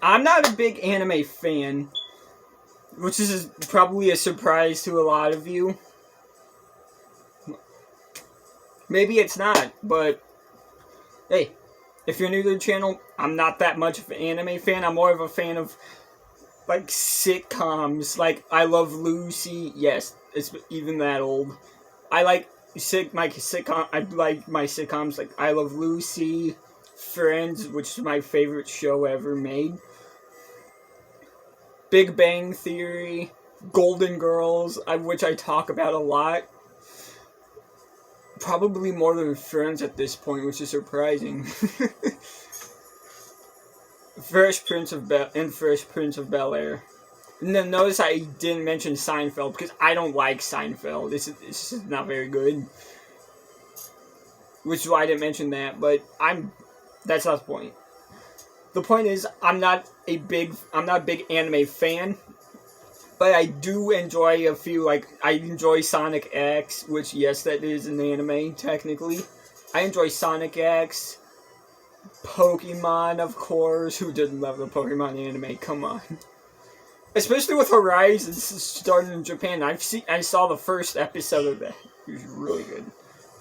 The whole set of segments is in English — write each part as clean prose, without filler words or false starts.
I'm not a big anime fan, which is probably a surprise to a lot of you. Maybe it's not, but hey, if you're new to the channel, I'm not that much of an anime fan. I'm more of a fan of like sitcoms. Like I Love Lucy. Yes, it's even that old. I like my sitcom. I like my sitcoms like I Love Lucy, Friends, which is my favorite show ever made. Big Bang Theory, Golden Girls, which I talk about a lot. Probably more than Friends at this point, which is surprising. Fresh Prince of Bel-Air. And then notice I didn't mention Seinfeld because I don't like Seinfeld. This is not very good. Which is why I didn't mention that, but that's not the point. The point is I'm not a big anime fan, but I do enjoy a few, like I enjoy Sonic X, which yes, that is an anime technically. I enjoy Sonic X, Pokemon, of course. Who didn't love the Pokemon anime? Come on. Especially with Horizons starting in Japan. I saw the first episode of that. It was really good.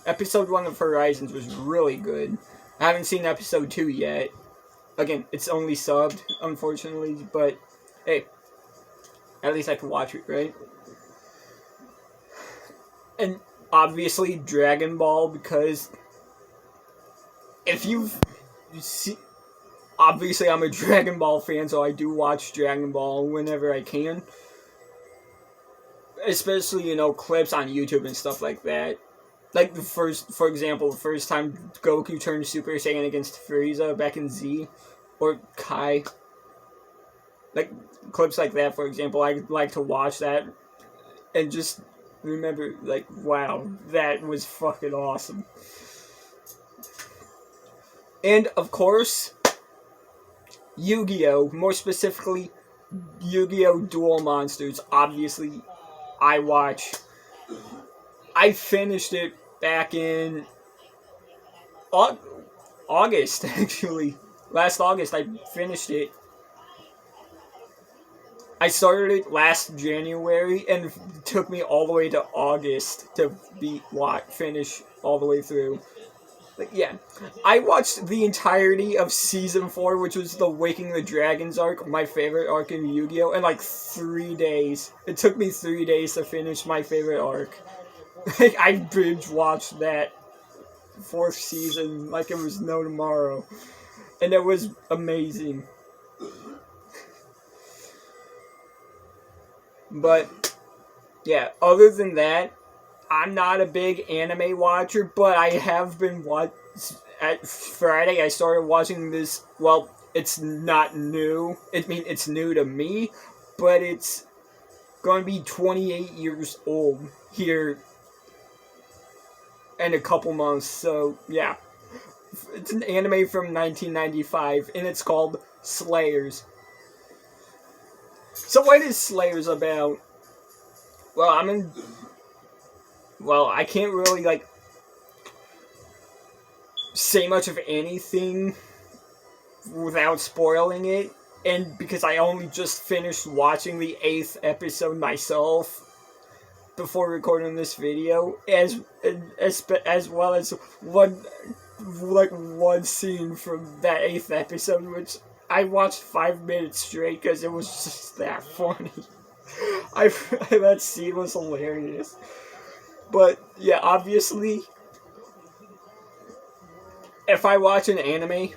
Episode 1 of Horizons was really good. I haven't seen episode 2 yet. Again, it's only subbed, unfortunately, but hey, at least I can watch it, right? And obviously Dragon Ball, because if you've seen, obviously I'm a Dragon Ball fan, so I do watch Dragon Ball whenever I can. Especially, clips on YouTube and stuff like that. Like for example, the first time Goku turned Super Saiyan against Frieza back in Z, or Kai. Like, clips like that, for example, I like to watch that, and just remember, like, wow, that was fucking awesome. And, of course, Yu-Gi-Oh! More specifically, Yu-Gi-Oh! Duel Monsters. Obviously, I finished it back in August, actually. Last August, I finished it. I started it last January, and it took me all the way to August to finish all the way through. Like, yeah. I watched the entirety of Season 4, which was the Waking the Dragons arc, my favorite arc in Yu-Gi-Oh!, in like 3 days. It took me 3 days to finish my favorite arc. Like, I binge-watched that 4th season like it was no tomorrow. And it was amazing. But, yeah, other than that, I'm not a big anime watcher, but I have been at Friday, I started watching this, well, it's not new. It's new to me, but it's going to be 28 years old here in a couple months, so, yeah. It's an anime from 1995, and it's called Slayers. So what is Slayers about? Well, I can't really, say much of anything without spoiling it, and because I only just finished watching the 8th episode myself before recording this video, as well as one scene from that 8th episode, which I watched 5 minutes straight because it was just that funny. That scene was hilarious. But, yeah, obviously, if I watch an anime,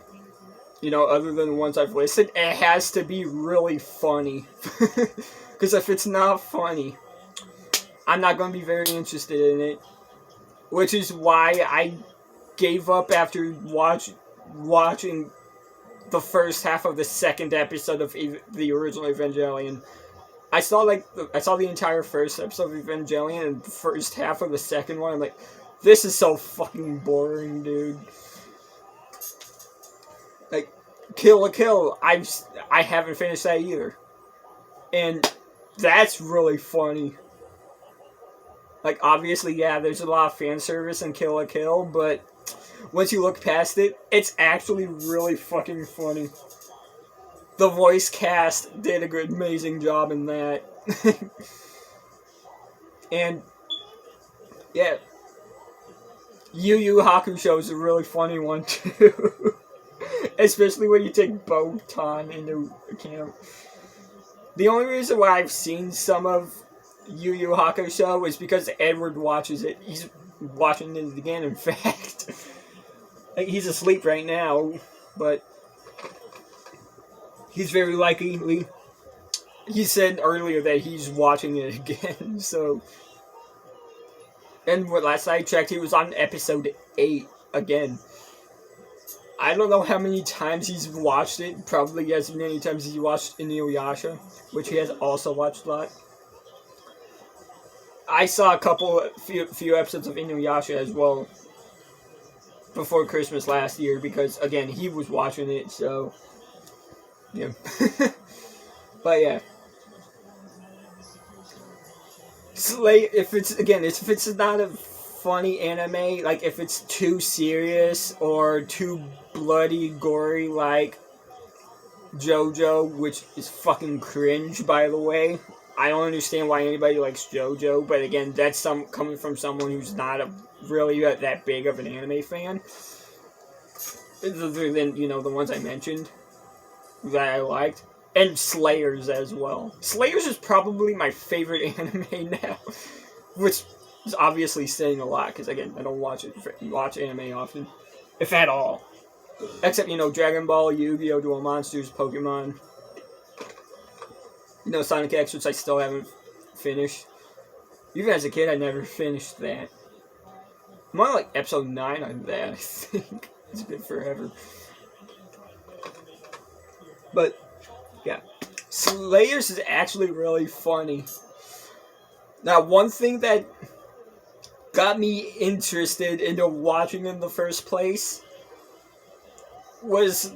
other than the ones I've listed, it has to be really funny. Because if it's not funny, I'm not going to be very interested in it. Which is why I gave up after watching the first half of the 2nd episode of the original Evangelion. I saw the entire first episode of Evangelion and the first half of the 2nd one. I'm like, this is so fucking boring, dude. Like, Kill la Kill, I haven't finished that either. And that's really funny. Like, obviously, yeah, there's a lot of fan service in Kill la Kill, but once you look past it, it's actually really fucking funny. the voice cast did a good, amazing job in that. And yeah, Yu Yu Hakusho is a really funny one too. Especially when you take Botan into account. The only reason why I've seen some of Yu Yu Hakusho is because Edward watches it. He's watching it again, in fact. He's asleep right now, but he's very likely. He said earlier that he's watching it again, so. And last I checked, he was on episode 8 again. I don't know how many times he's watched it. Probably as many times as he watched Inuyasha, which he has also watched a lot. I saw a few episodes of Inuyasha as well before Christmas last year because, again, he was watching it, so. Yeah. But yeah. If it's not a funny anime, like if it's too serious or too bloody, gory, like JoJo, which is fucking cringe, by the way. I don't understand why anybody likes JoJo, but again, that's coming from someone who's not really that big of an anime fan. Other than, the ones I mentioned that I liked. And Slayers as well. Slayers is probably my favorite anime now. Which is obviously saying a lot, because again, I don't watch anime often. If at all. Except, Dragon Ball, Yu-Gi-Oh! Duel Monsters, Pokemon. Sonic X, which I still haven't finished. Even as a kid, I never finished that. I'm on episode 9 on that, I think. It's been forever. But, yeah. Slayers is actually really funny. Now, one thing that got me interested into watching in the first place was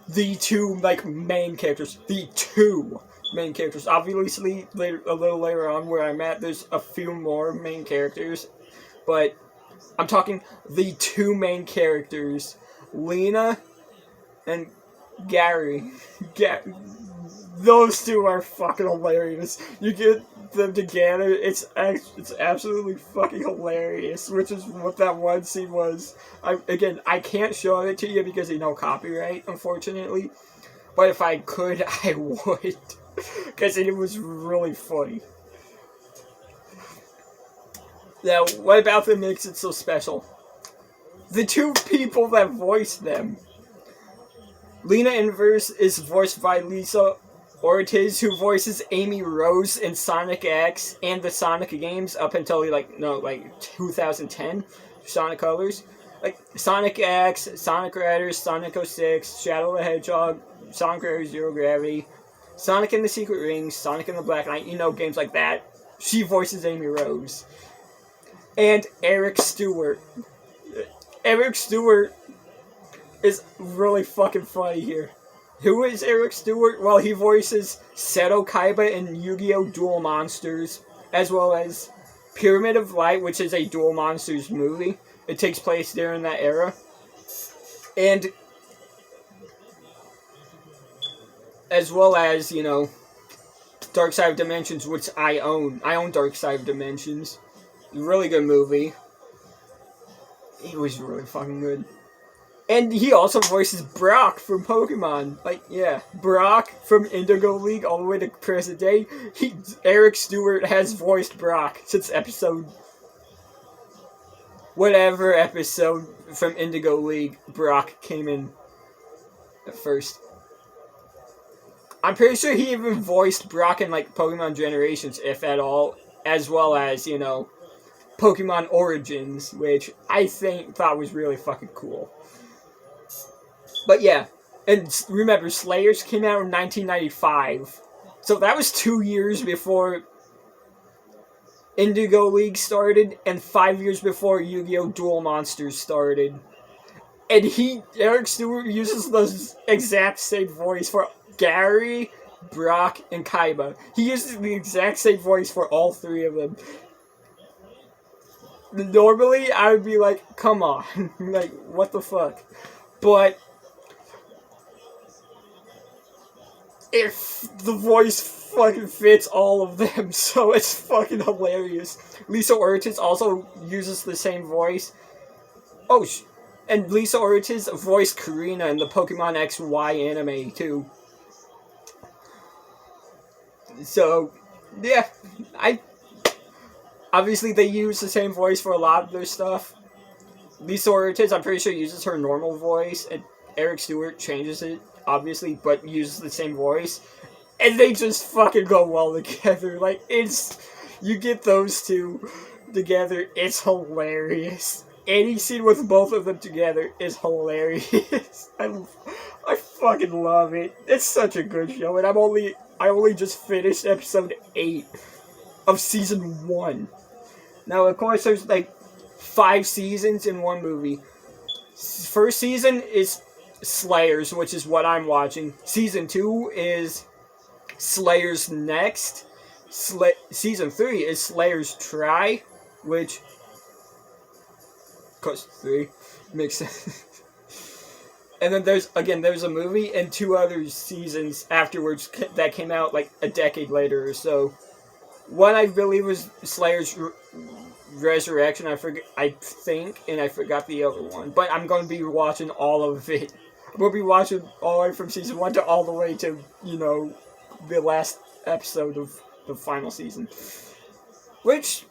the two, main characters. The two main characters. Obviously, a little later on where I'm at, there's a few more main characters. But I'm talking the two main characters. Lena and Gary. Those two are fucking hilarious. You get them together, it's absolutely fucking hilarious, which is what that one scene was. I can't show it to you because copyright, unfortunately. But if I could, I would. Because it was really funny. Now, what about them makes it so special? The two people that voiced them. Lena Inverse is voiced by Lisa Ortiz, who voices Amy Rose in Sonic X and the Sonic games up until 2010 Sonic Colors. Sonic X, Sonic Riders, Sonic 06, Shadow the Hedgehog, Sonic Riders Zero Gravity, Sonic and the Secret Rings, Sonic and the Black Knight, games like that. She voices Amy Rose. And Eric Stewart. Eric Stewart is really fucking funny here. Who is Eric Stewart? Well, he voices Seto Kaiba in Yu-Gi-Oh! Duel Monsters, as well as Pyramid of Light, which is a Duel Monsters movie. It takes place during that era. And as well as, Dark Side of Dimensions, which I own. I own Dark Side of Dimensions. Really good movie. It was really fucking good. And he also voices Brock from Pokemon. Brock from Indigo League all the way to present day. Eric Stewart has voiced Brock since whatever episode from Indigo League Brock came in at first. I'm pretty sure he even voiced Brock in Pokemon Generations, if at all, as well as, Pokemon Origins, which I thought was really fucking cool. But yeah, and remember, Slayers came out in 1995. So that was 2 years before Indigo League started, and 5 years before Yu-Gi-Oh! Duel Monsters started. And Eric Stewart uses the exact same voice for Gary, Brock, and Kaiba. He uses the exact same voice for all three of them. Normally, I would be like, come on. what the fuck? But if the voice fucking fits all of them, so it's fucking hilarious. Lisa Ortiz also uses the same voice. Oh, and Lisa Ortiz voiced Karina in the Pokemon XY anime, too. So, yeah, obviously they use the same voice for a lot of their stuff. Lisa Ortiz, I'm pretty sure, uses her normal voice, and Eric Stewart changes it, obviously, but uses the same voice. And they just fucking go well together. Like, you get those two together, it's hilarious. Any scene with both of them together is hilarious. I fucking love it. It's such a good show, and I only just finished episode 8 of season 1. Now, of course, there's like 5 seasons in one movie. First season is Slayers, which is what I'm watching. Season 2 is Slayers Next. Season 3 is Slayers Try, which, cause 3 makes sense. And then there's a movie and 2 other seasons afterwards that came out like a decade later or so. One I believe was Slayers Resurrection, I think, and I forgot the other one. But I'm going to be watching all of it. I'm going to be watching all the way from season 1 to all the way to, the last episode of the final season. Which,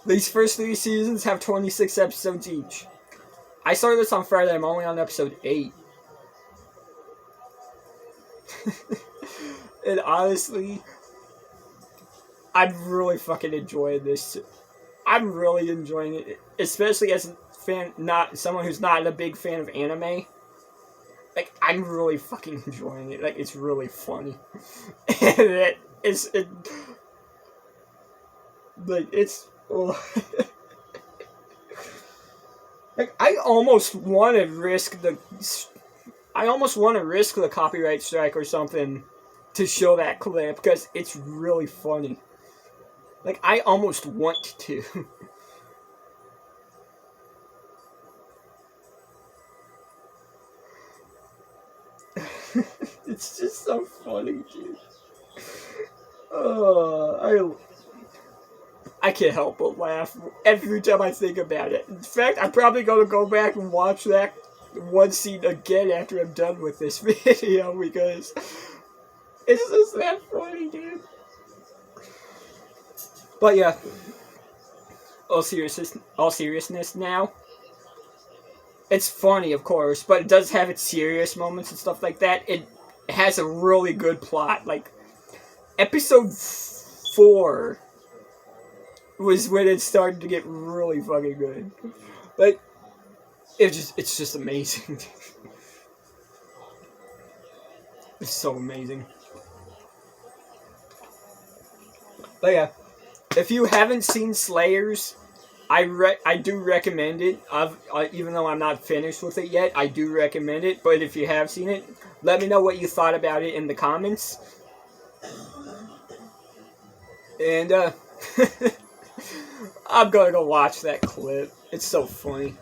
these first 3 seasons have 26 episodes each. I started this on Friday, I'm only on episode 8. And honestly, I'm really fucking enjoying this. I'm really enjoying it, especially as a fan, not someone who's not a big fan of anime. Like, I'm really fucking enjoying it. Like, it's really funny. And like, I almost want to risk the copyright strike or something to show that clip, because it's really funny. Like, I almost want to. It's just so funny, dude. I can't help but laugh every time I think about it. In fact, I'm probably going to go back and watch that one scene again after I'm done with this video, because it's just that funny, dude. But yeah, all seriousness now. It's funny, of course, but it does have its serious moments and stuff like that. It has a really good plot. Like, episode 4 was when it started to get really fucking good. Like, it's just amazing. It's so amazing. But yeah, if you haven't seen Slayers, I do recommend it. Even though I'm not finished with it yet, I do recommend it. But if you have seen it, let me know what you thought about it in the comments. And I'm gonna go watch that clip. It's so funny.